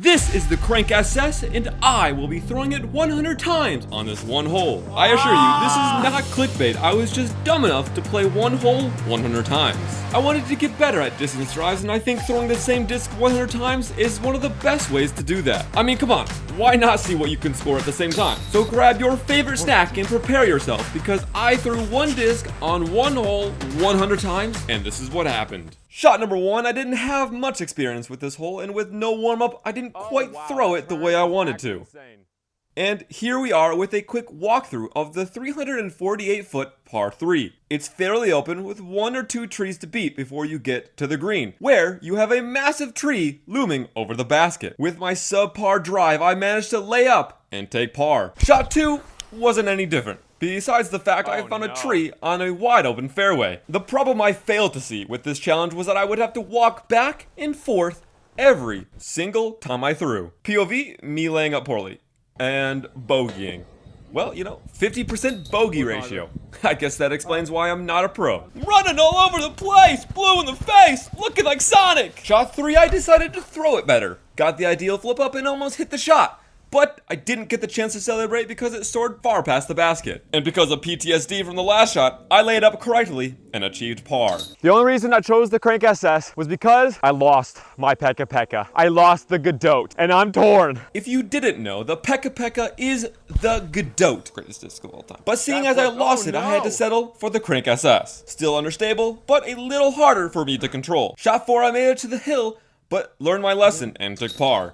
This is the CrankSS, and I will be throwing it 100 times on this one hole. I assure you, this is not clickbait. I was just dumb enough to play one hole 100 times. I wanted to get better at distance drives, and I think throwing the same disc 100 times is one of the best ways to do that. I mean, come on, why not see what you can score at the same time? So grab your favorite stack and prepare yourself, because I threw one disc on one hole 100 times, and this is what happened. Shot number one, I didn't have much experience with this hole, and with no warm-up, I didn't quite throw it the way I wanted to. And here we are with a quick walkthrough of the 348-foot par 3. It's fairly open with one or two trees to beat before you get to the green, where you have a massive tree looming over the basket. With my subpar drive, I managed to lay up and take par. Shot two wasn't any different, besides the fact I found a tree on a wide open fairway. The problem I failed to see with this challenge was that I would have to walk back and forth every single time I threw. POV, me laying up poorly. And bogeying. Well, you know, 50% bogey ratio. I guess that explains why I'm not a pro. Running all over the place, blue in the face, looking like Sonic. Shot three, I decided to throw it better. Got the ideal flip up and almost hit the shot. But I didn't get the chance to celebrate because it soared far past the basket. And because of PTSD from the last shot, I laid up correctly and achieved par. The only reason I chose the CrankSS was because I lost my Pekka Pekka. I lost the Godot, and I'm torn. If you didn't know, the Pekka Pekka is the Godot. Greatest disc of all time. But seeing as I lost it, I had to settle for the CrankSS. Still understable, but a little harder for me to control. Shot four, I made it to the hill, but learned my lesson and took par.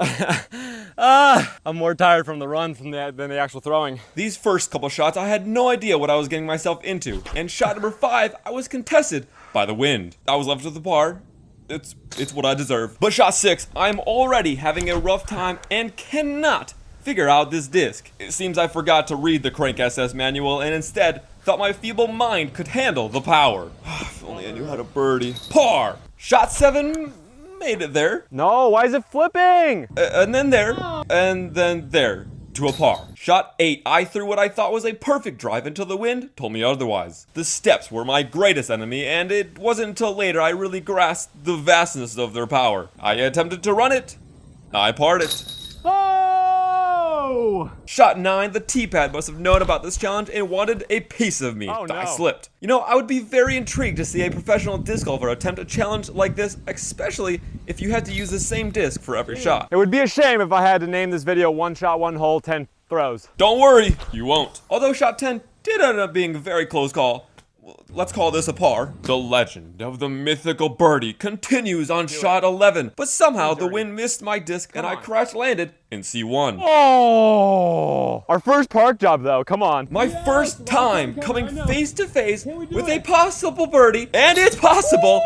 I'm more tired from the run than the actual throwing. These first couple shots, I had no idea what I was getting myself into. And shot number five, I was contested by the wind. I was left with the par. It's what I deserve. But shot six, I'm already having a rough time and cannot figure out this disc. It seems I forgot to read the CrankSS manual and instead thought my feeble mind could handle the power. If only I knew how to birdie. Par! Shot seven, made it there. No, why is it flipping? And then there, and then there, to a par. Shot eight, I threw what I thought was a perfect drive until the wind told me otherwise. The steps were my greatest enemy, and it wasn't until later I really grasped the vastness of their power. I attempted to run it, I parred it. Oh! Shot nine, the T-pad must have known about this challenge and wanted a piece of me. Oh, no. I slipped. You know, I would be very intrigued to see a professional disc golfer attempt a challenge like this, especially if you had to use the same disc for every shot. It would be a shame if I had to name this video one shot, one hole, 10 throws. Don't worry, you won't. Although shot 10 did end up being a very close call. Let's call this a par. The legend of the mythical birdie continues on shot 11, but somehow the wind missed my disc and I crash landed in C1. Oh! Our first park job though, come on. My first time coming face to face with a possible birdie, and it's possible.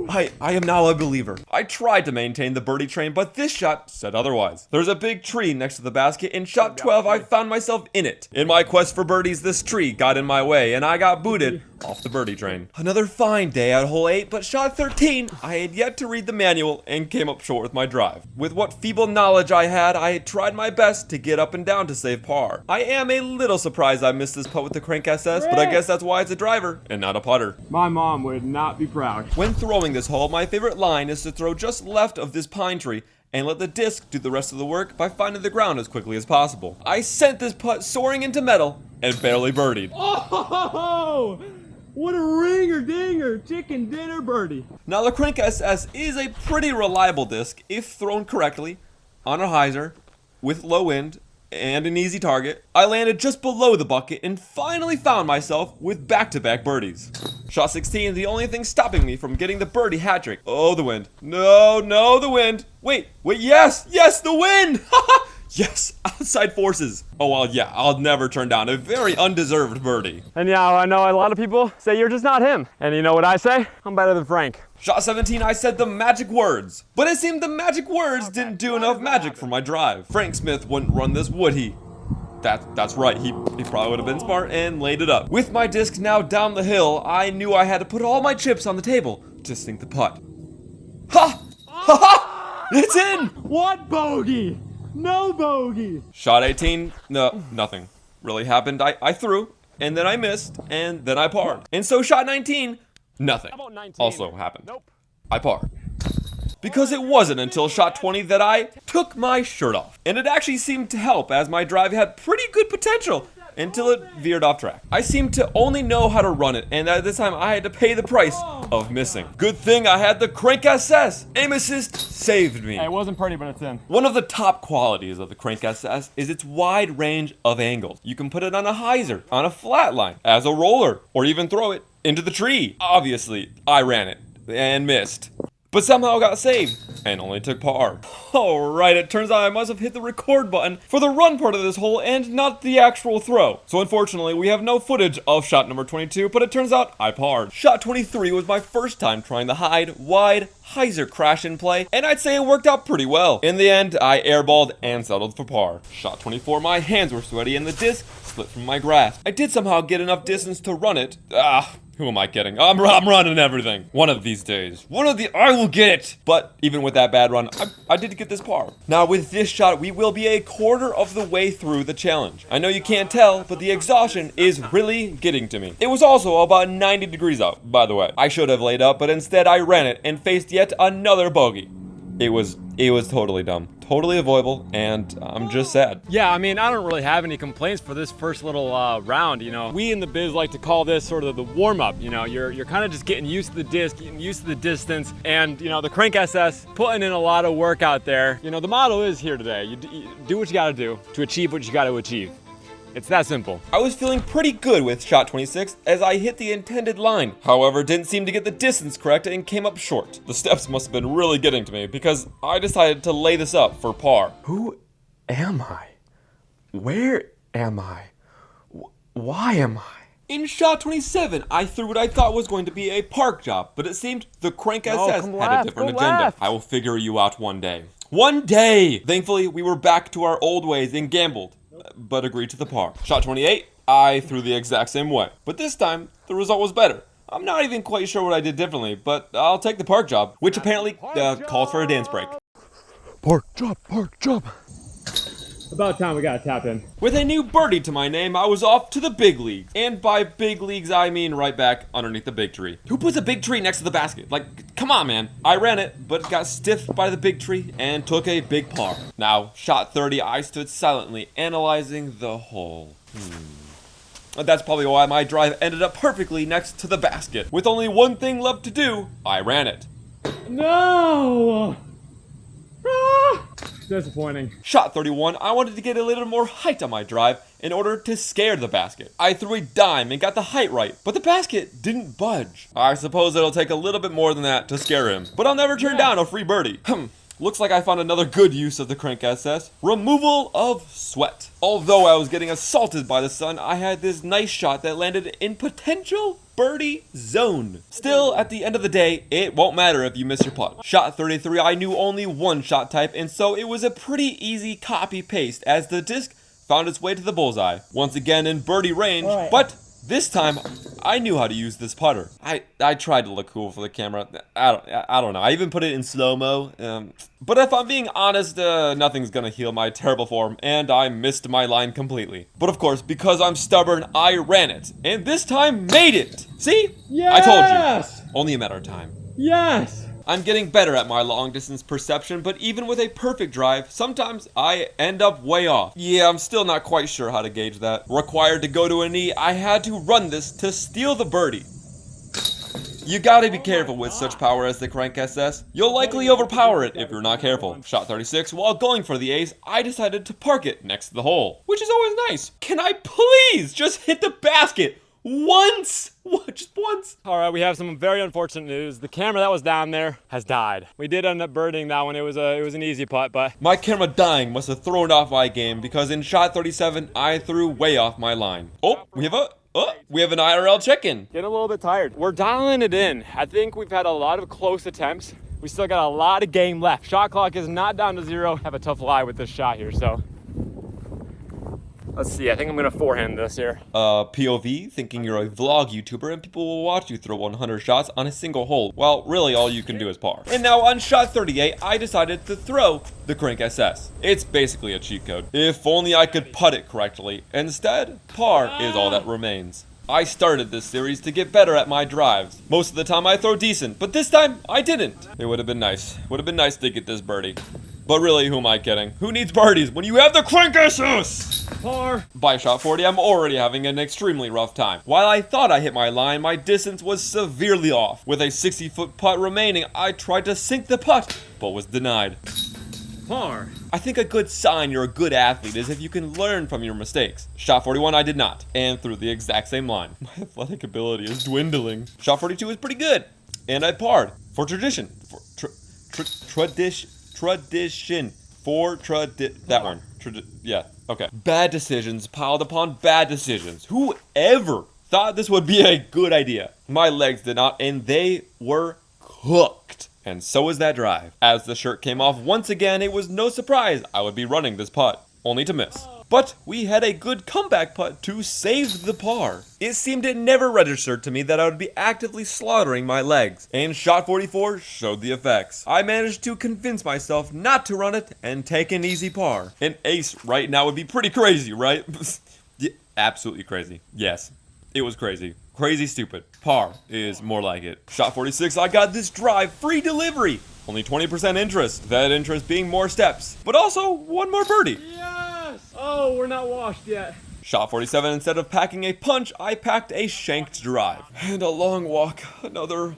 I am now a believer. I tried to maintain the birdie train, but this shot said otherwise. There's a big tree next to the basket. In shot 12, I found myself in it. In my quest for birdies, this tree got in my way, and I got booted off the birdie train. Another fine day at hole 8, but shot 13, I had yet to read the manual and came up short with my drive. With what feeble knowledge I had tried my best to get up and down to save par. I am a little surprised I missed this putt with the CrankSS, but I guess that's why it's a driver and not a putter. My mom would not be proud. When throwing this hole, my favorite line is to throw just left of this pine tree and let the disc do the rest of the work by finding the ground as quickly as possible. I sent this putt soaring into metal and barely birdied. Oh! What a ringer dinger chicken dinner birdie. Now the CrankSS is a pretty reliable disc if thrown correctly on a hyzer with low wind and an easy target. I landed just below the bucket and finally found myself with back-to-back birdies. Shot 16, the only thing stopping me from getting the birdie hat trick. Oh, the wind. No, the wind. Wait, yes, the wind! Yes, outside forces. Oh, well, yeah, I'll never turn down a very undeserved birdie. And yeah, I know a lot of people say you're just not him. And you know what I say? I'm better than Frank. Shot 17, I said the magic words. But it seemed the magic words didn't do enough magic for my drive. Frank Smith wouldn't run this, would he? That's right, he probably would have been smart and laid it up. With my disc now down the hill, I knew I had to put all my chips on the table to sink the putt. Ha! Ha ha! It's in! What bogey? No bogey. Shot 18, no, nothing really happened. I threw, and then I missed, and then I parred. And so shot 19, nothing How about 19? also happened. Nope. I parred. because it wasn't until shot 20 that I took my shirt off. And it actually seemed to help, as my drive had pretty good potential until it veered off track. I seemed to only know how to run it, and at this time I had to pay the price of missing. Good thing I had the CrankSS. Aim assist saved me. Hey, it wasn't pretty, but it's in. One of the top qualities of the CrankSS is its wide range of angles. You can put it on a hyzer, on a flat line, as a roller, or even throw it into the tree. Obviously, I ran it and missed, but somehow got saved and only took par. Alright, it turns out I must have hit the record button for the run part of this hole and not the actual throw. So unfortunately, we have no footage of shot number 22, but it turns out I parred. Shot 23 was my first time trying the wide hyzer crash in play, and I'd say it worked out pretty well. In the end, I airballed and settled for par. Shot 24, my hands were sweaty and the disc slipped from my grasp. I did somehow get enough distance to run it. Who am I kidding? I'm running everything. One of these days. I will get it. But even with that bad run, I did get this par. Now with this shot, we will be a quarter of the way through the challenge. I know you can't tell, but the exhaustion is really getting to me. It was also about 90 degrees out, by the way. I should have laid up, but instead I ran it and faced yet another bogey. It was totally dumb. Totally avoidable, and I'm just sad. Yeah, I mean, I don't really have any complaints for this first little round, you know. We in the biz like to call this sort of the warm-up, you know. You're kind of just getting used to the disc, getting used to the distance, and, you know, the CrankSS putting in a lot of work out there. You know, the motto is here today. You do what you gotta do to achieve what you gotta achieve. It's that simple. I was feeling pretty good with shot 26 as I hit the intended line. However, didn't seem to get the distance correct and came up short. The steps must have been really getting to me because I decided to lay this up for par. Who am I? Where am I? Why am I? In shot 27, I threw what I thought was going to be a park job, but it seemed the CrankSS had a different agenda. I will figure you out one day. One day! Thankfully, we were back to our old ways and gambled, but agreed to the par. Shot 28, I threw the exact same way, but this time, the result was better. I'm not even quite sure what I did differently, but I'll take the park job, which apparently calls for a dance break. Park job. About time we got tap in. With a new birdie to my name, I was off to the big leagues. And by big leagues, I mean right back underneath the big tree. Who puts a big tree next to the basket? Like, come on, man. I ran it, but got stiffed by the big tree and took a big par. Now, shot 30, I stood silently analyzing the hole. That's probably why my drive ended up perfectly next to the basket. With only one thing left to do, I ran it. No! Disappointing. Shot 31, I wanted to get a little more height on my drive in order to scare the basket. I threw a dime and got the height right, but the basket didn't budge. I suppose it'll take a little bit more than that to scare him, but I'll never turn down a free birdie. Looks like I found another good use of the CrankSS. Removal of sweat. Although I was getting assaulted by the sun, I had this nice shot that landed in potential birdie zone. Still, at the end of the day, it won't matter if you miss your putt. Shot 33, I knew only one shot type, and so it was a pretty easy copy-paste as the disc found its way to the bullseye. Once again in birdie range, but this time, I knew how to use this putter. I tried to look cool for the camera. I don't know. I even put it in slow-mo. But if I'm being honest, nothing's gonna heal my terrible form, and I missed my line completely. But of course, because I'm stubborn, I ran it, and this time made it. See? Yes! I told you. Only a matter of time. Yes! I'm getting better at my long distance perception, but even with a perfect drive, sometimes I end up way off. Yeah, I'm still not quite sure how to gauge that. Required to go to a knee, I had to run this to steal the birdie. You gotta be careful with such power as the CrankSS. You'll likely overpower it if you're not careful. Shot 36, while going for the ace, I decided to park it next to the hole, which is always nice. Can I please just hit the basket? Once! Just once. All right, we have some very unfortunate news. The camera that was down there has died. We did end up birding that one. It was an easy putt, but my camera dying must have thrown off my game because in shot 37, I threw way off my line. Oh, we have an IRL check-in. Getting a little bit tired. We're dialing it in. I think we've had a lot of close attempts. We still got a lot of game left. Shot clock is not down to 0. Have a tough lie with this shot here, so. Let's see, I think I'm gonna forehand this here. POV, thinking you're a vlog YouTuber and people will watch you throw 100 shots on a single hole. Well, really all you can do is par. And now on shot 38, I decided to throw the CrankSS. It's basically a cheat code. If only I could putt it correctly. Instead, par is all that remains. I started this series to get better at my drives. Most of the time I throw decent, but this time I didn't. It would have been nice. Would have been nice to get this birdie. But really, who am I kidding? Who needs birdies when you have the CrankSS? Par. By shot 40, I'm already having an extremely rough time. While I thought I hit my line, my distance was severely off. With a 60-foot putt remaining, I tried to sink the putt, but was denied. Par. I think a good sign you're a good athlete is if you can learn from your mistakes. Shot 41, I did not, and threw the exact same line. My athletic ability is dwindling. Shot 42 is pretty good, and I parred. For tradition. Yeah, okay. Bad decisions piled upon bad decisions. Whoever thought this would be a good idea? My legs did not, and they were cooked. And so was that drive. As the shirt came off once again, it was no surprise I would be running this putt, only to miss. But we had a good comeback putt to save the par. It seemed it never registered to me that I would be actively slaughtering my legs, and shot 44 showed the effects. I managed to convince myself not to run it and take an easy par. An ace right now would be pretty crazy, right? Yeah, absolutely crazy. Yes, it was crazy. Crazy stupid. Par is more like it. Shot 46, I got this drive, free delivery. Only 20% interest. That interest being more steps, but also one more birdie. Yes! Oh, we're not washed yet. Shot 47, instead of packing a punch, I packed a shanked drive. And a long walk. Another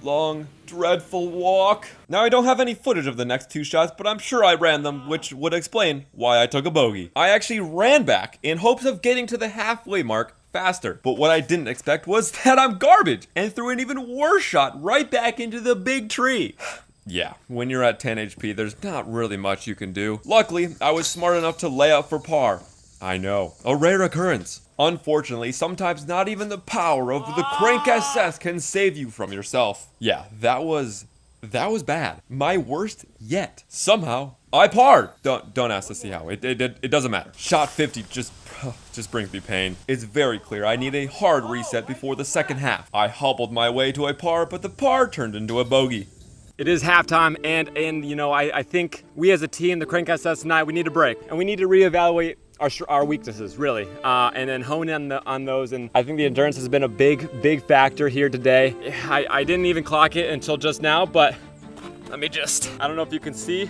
long, dreadful walk. Now I don't have any footage of the next two shots, but I'm sure I ran them, which would explain why I took a bogey. I actually ran back in hopes of getting to the halfway mark faster. But what I didn't expect was that I'm garbage and threw an even worse shot right back into the big tree. Yeah, when you're at 10 HP, there's not really much you can do. Luckily, I was smart enough to lay up for par. I know, a rare occurrence. Unfortunately, sometimes not even the power of the CrankSS can save you from yourself. Yeah, that was bad. My worst yet. Somehow, I parred. Don't ask to see how. It doesn't matter. Shot 50 just brings me pain. It's very clear I need a hard reset before the second half. I hobbled my way to a par, but the par turned into a bogey. It is halftime, and you know, I think we as a team, the CrankSS tonight, we need a break, and we need to reevaluate our weaknesses, really, and then hone in on those. And I think the endurance has been a big factor here today. I didn't even clock it until just now, but let me I don't know if you can see,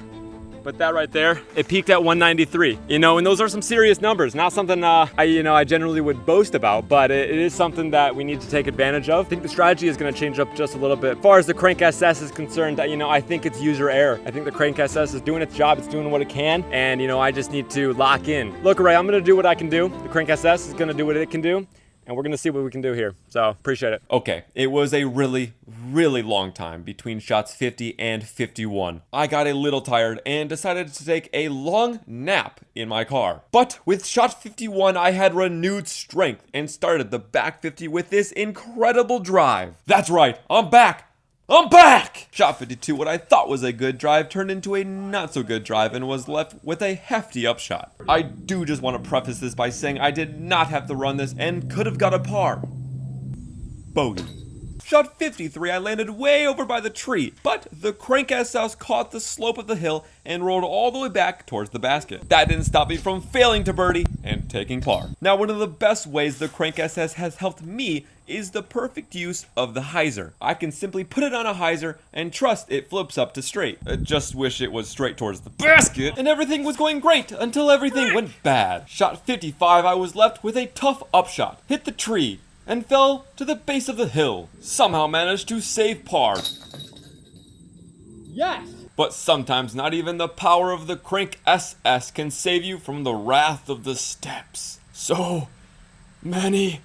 but that right there, it peaked at 193. You know, and those are some serious numbers. Not something I generally would boast about, but it is something that we need to take advantage of. I think the strategy is going to change up just a little bit. As far as the CrankSS is concerned, you know, I think it's user error. I think the CrankSS is doing its job. It's doing what it can, and you know, I just need to lock in. Look, Ray, I'm going to do what I can do. The CrankSS is going to do what it can do. And we're going to see what we can do here. So, appreciate it. Okay, it was a really long time between shots 50 and 51. I got a little tired and decided to take a long nap in my car. But with shot 51, I had renewed strength and started the back 50 with this incredible drive. That's right, I'm back! I'm back! Shot 52, what I thought was a good drive turned into a not so good drive and was left with a hefty upshot. I do just want to preface this by saying I did not have to run this and could have got a par. Bogey. Shot 53, I landed way over by the tree, but the CrankSS caught the slope of the hill and rolled all the way back towards the basket. That didn't stop me from failing to birdie and taking par. Now, one of the best ways the CrankSS has helped me is the perfect use of the hyzer. I can simply put it on a hyzer and trust it flips up to straight. I just wish it was straight towards the basket, and everything was going great until everything went bad. Shot 55, I was left with a tough upshot, hit the tree, and fell to the base of the hill. Somehow managed to save par. Yes! But sometimes not even the power of the CrankSS can save you from the wrath of the steps. So many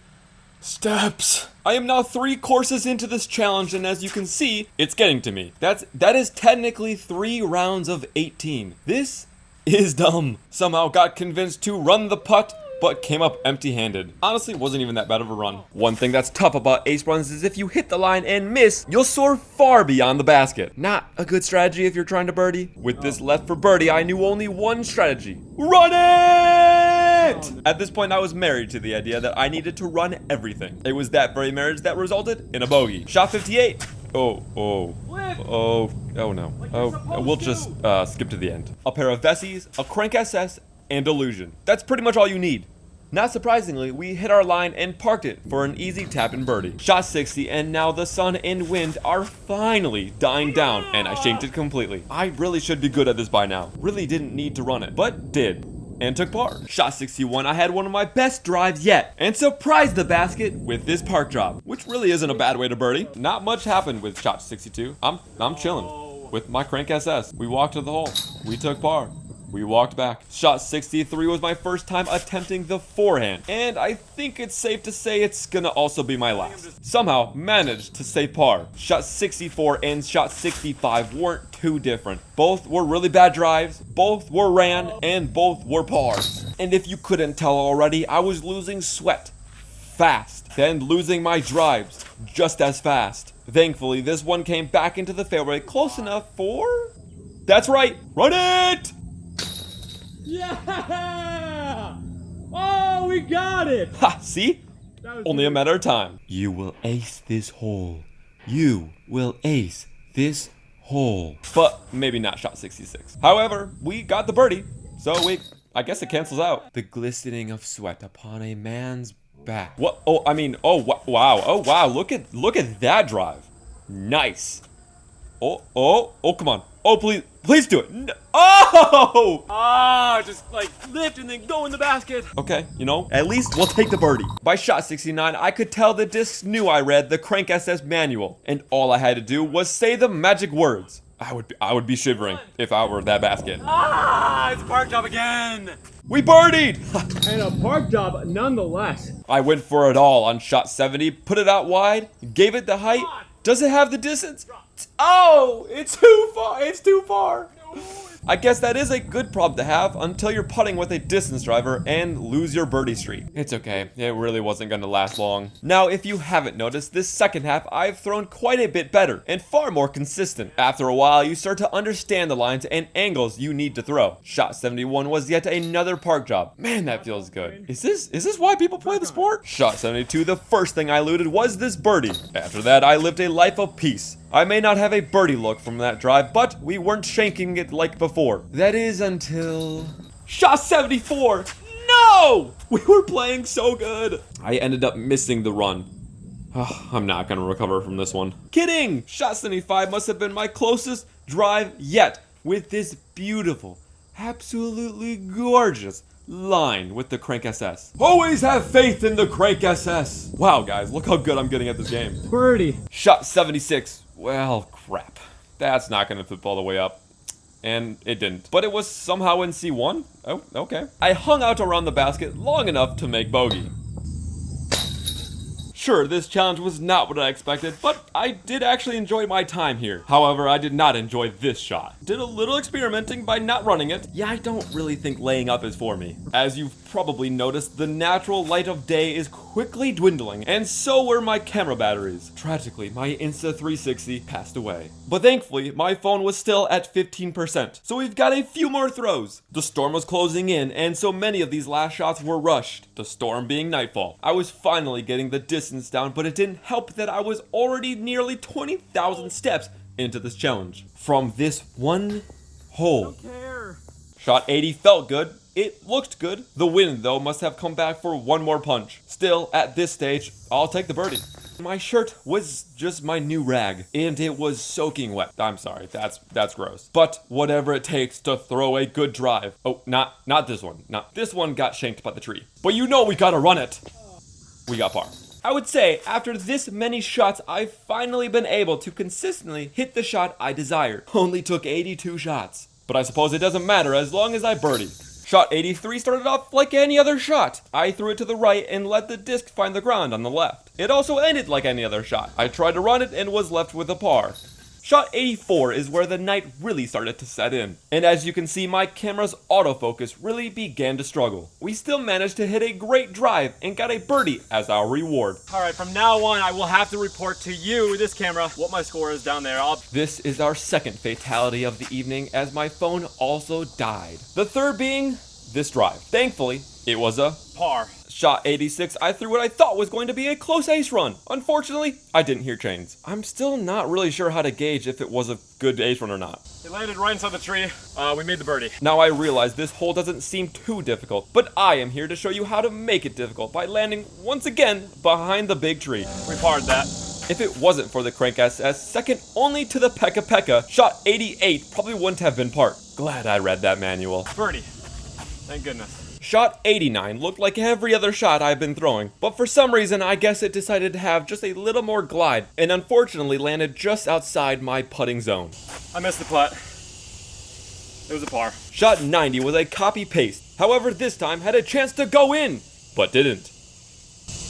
steps. I am now 3 courses into this challenge, and as you can see, it's getting to me. That is technically 3 rounds of 18. This is dumb. Somehow got convinced to run the putt, but came up empty-handed. Honestly, wasn't even that bad of a run. One thing that's tough about ace runs is if you hit the line and miss, you'll soar far beyond the basket. Not a good strategy if you're trying to birdie. With this left for birdie, I knew only one strategy. Run it! At this point, I was married to the idea that I needed to run everything. It was that very marriage that resulted in a bogey. Shot 58. Oh no. We'll just skip to the end. A pair of Vessies, a CrankSS, and Illusion. That's pretty much all you need. Not surprisingly, we hit our line and parked it for an easy tap and birdie. Shot 60, and now the sun and wind are finally dying down, and I shanked it completely. I really should be good at this by now. Really didn't need to run it, but did. And took par. Shot 61, I had one of my best drives yet, and surprised the basket with this park drop, which really isn't a bad way to birdie. Not much happened with shot 62. I'm chilling with my CrankSS. We walked to the hole. We took par. We walked back. Shot 63 was my first time attempting the forehand, and I think it's safe to say it's gonna also be my last. Somehow managed to save par. Shot 64 and shot 65 weren't too different. Both were really bad drives, both were ran, and both were pars. And if you couldn't tell already, I was losing sweat fast, then losing my drives just as fast. Thankfully, this one came back into the fairway close enough for... That's right, run it! Yeah! Oh, we got it! Ha, see? Only a matter of time. You will ace this hole. You will ace this hole. But maybe not shot 66. However, we got the birdie, so I guess it cancels out. The glistening of sweat upon a man's back. What? Oh, I mean, oh, wow. Oh, wow. Look at that drive. Nice. Oh, come on. Oh, please do it. No. Oh! Ah, just like lift and then go in the basket. Okay, at least we'll take the birdie. By shot 69, I could tell the discs knew I read the CrankSS manual, and all I had to do was say the magic words. I would be shivering if I were that basket. Ah, it's a park job again. We birdied! And a park job nonetheless. I went for it all on shot 70, put it out wide, gave it the height. Does it have the distance? Oh, it's too far. It's too far. I guess that is a good problem to have until you're putting with a distance driver and lose your birdie streak. It's okay, it really wasn't going to last long. Now, if you haven't noticed, this second half I've thrown quite a bit better and far more consistent. After a while, you start to understand the lines and angles you need to throw. Shot 71 was yet another park job. Man, that feels good. Is this why people play the sport? Shot 72, the first thing I looted was this birdie. After that, I lived a life of peace. I may not have a birdie look from that drive, but we weren't shanking it like before. That is until... Shot 74! No! We were playing so good. I ended up missing the run. I'm not gonna recover from this one. Kidding! Shot 75 must have been my closest drive yet with this beautiful, absolutely gorgeous line with the CrankSS. Always have faith in the CrankSS. Wow, guys, look how good I'm getting at this game. Birdie. Shot 76. Well, crap. That's not gonna flip all the way up. And it didn't. But it was somehow in C1? Oh, okay. I hung out around the basket long enough to make bogey. Sure, this challenge was not what I expected, but I did actually enjoy my time here. However, I did not enjoy this shot. Did a little experimenting by not running it. Yeah, I don't really think laying up is for me. As you've probably noticed, the natural light of day is quickly dwindling, and so were my camera batteries. Tragically, my Insta360 passed away. But thankfully, my phone was still at 15%, so we've got a few more throws. The storm was closing in, and so many of these last shots were rushed. The storm being nightfall. I was finally getting the distance down, but it didn't help that I was already nearly 20,000 steps into this challenge. From this one hole. Shot 80 felt good. It looked good. The wind, though, must have come back for one more punch. Still, at this stage, I'll take the birdie. My shirt was just my new rag, and it was soaking wet. I'm sorry, that's gross. But whatever it takes to throw a good drive. Oh, not this one. This one got shanked by the tree. But you know we gotta run it. We got par. I would say, after this many shots, I've finally been able to consistently hit the shot I desire. Only took 82 shots. But I suppose it doesn't matter as long as I birdie. Shot 83 started off like any other shot. I threw it to the right and let the disc find the ground on the left. It also ended like any other shot. I tried to run it and was left with a par. Shot 84 is where the night really started to set in. And as you can see, my camera's autofocus really began to struggle. We still managed to hit a great drive and got a birdie as our reward. All right, from now on, I will have to report to you, this camera, what my score is down there. This is our second fatality of the evening as my phone also died. The third being this drive. Thankfully, it was a Par. shot 86. I threw what I thought was going to be a close ace run. Unfortunately, I didn't hear chains. I'm still not really sure how to gauge if it was a good ace run or not. It landed right inside the tree. We made the birdie. Now I realize this hole doesn't seem too difficult, but I am here to show you how to make it difficult by landing once again behind the big tree. We parred that. If it wasn't for the CrankSS, second only to the Pekka Pekka, shot 88 probably wouldn't have been part. Glad I read that manual. Birdie. Thank goodness. Shot 89 looked like every other shot I've been throwing, but for some reason I guess it decided to have just a little more glide, and unfortunately landed just outside my putting zone. I missed the putt. It was a par. Shot 90 was a copy-paste, however this time had a chance to go in, but didn't.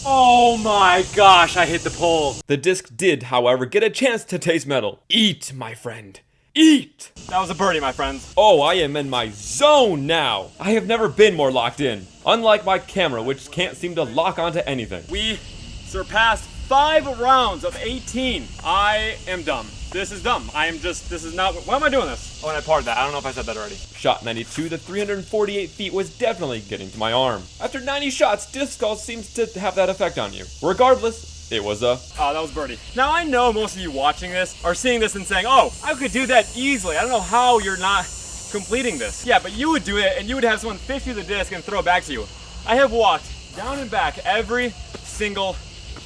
Oh my gosh, I hit the pole. The disc did, however, get a chance to taste metal. Eat, my friend. Eat! That was a birdie, my friends. Oh, I am in my zone now. I have never been more locked in. Unlike my camera, which can't seem to lock onto anything. We surpassed 5 rounds of 18. I am dumb. This is dumb. this is not, why am I doing this? Oh, and I parred that. I don't know if I said that already. Shot 92 to 348 feet was definitely getting to my arm. After 90 shots, disc golf seems to have that effect on you. Regardless, it was a... Oh, that was birdie. Now, I know most of you watching this are seeing this and saying, oh, I could do that easily. I don't know how you're not completing this. Yeah, but you would do it and you would have someone fish you the disc and throw it back to you. I have walked down and back every single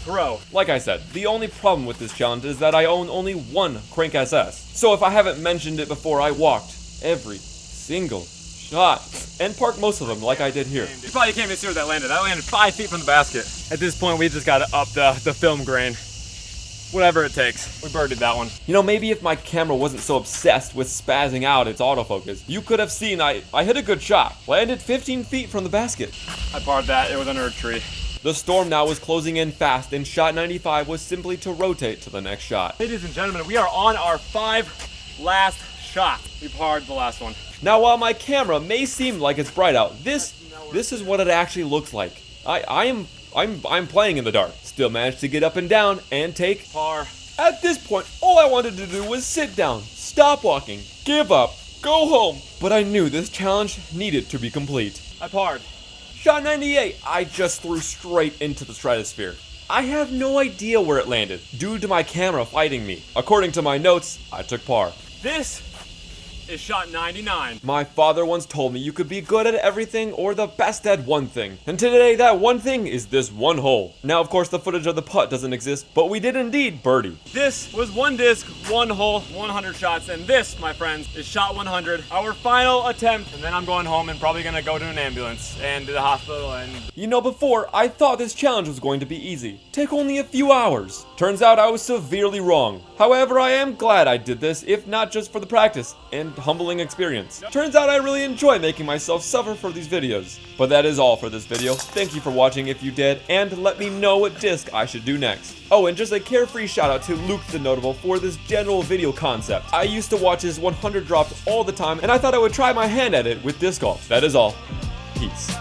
throw. Like I said, the only problem with this challenge is that I own only one CrankSS. So if I haven't mentioned it before, I walked every single shot and parked most of them like I did here. You probably can't even see where that landed. That landed 5 feet from the basket. At this point, we just gotta up the film grain. Whatever it takes. We birdied that one. You know, maybe if my camera wasn't so obsessed with spazzing out its autofocus, you could have seen I hit a good shot. Landed 15 feet from the basket. I parred that. It was under a tree. The storm now was closing in fast, and shot 95 was simply to rotate to the next shot. Ladies and gentlemen, we are on our 5 last shots. We parred the last one. Now, while my camera may seem like it's bright out, this is what it actually looks like. I'm playing in the dark. Still managed to get up and down and take par. At this point, all I wanted to do was sit down, stop walking, give up, go home. But I knew this challenge needed to be complete. I parred. Shot 98, I just threw straight into the stratosphere. I have no idea where it landed, due to my camera fighting me. According to my notes, I took par. This is shot 99. My father once told me you could be good at everything or the best at one thing. And today, that one thing is this one hole. Now, of course, the footage of the putt doesn't exist, but we did indeed birdie. This was one disc, one hole, 100 shots, and this, my friends, is shot 100. Our final attempt, and then I'm going home and probably gonna go to an ambulance and to the hospital and... You know, before, I thought this challenge was going to be easy. Take only a few hours. Turns out I was severely wrong. However, I am glad I did this, if not just for the practice and humbling experience. Turns out I really enjoy making myself suffer for these videos. But that is all for this video. Thank you for watching if you did, and let me know what disc I should do next. Oh, and just a carefree shout out to Luke the Notable for this general video concept. I used to watch his 100 drops all the time, and I thought I would try my hand at it with disc golf. That is all. Peace.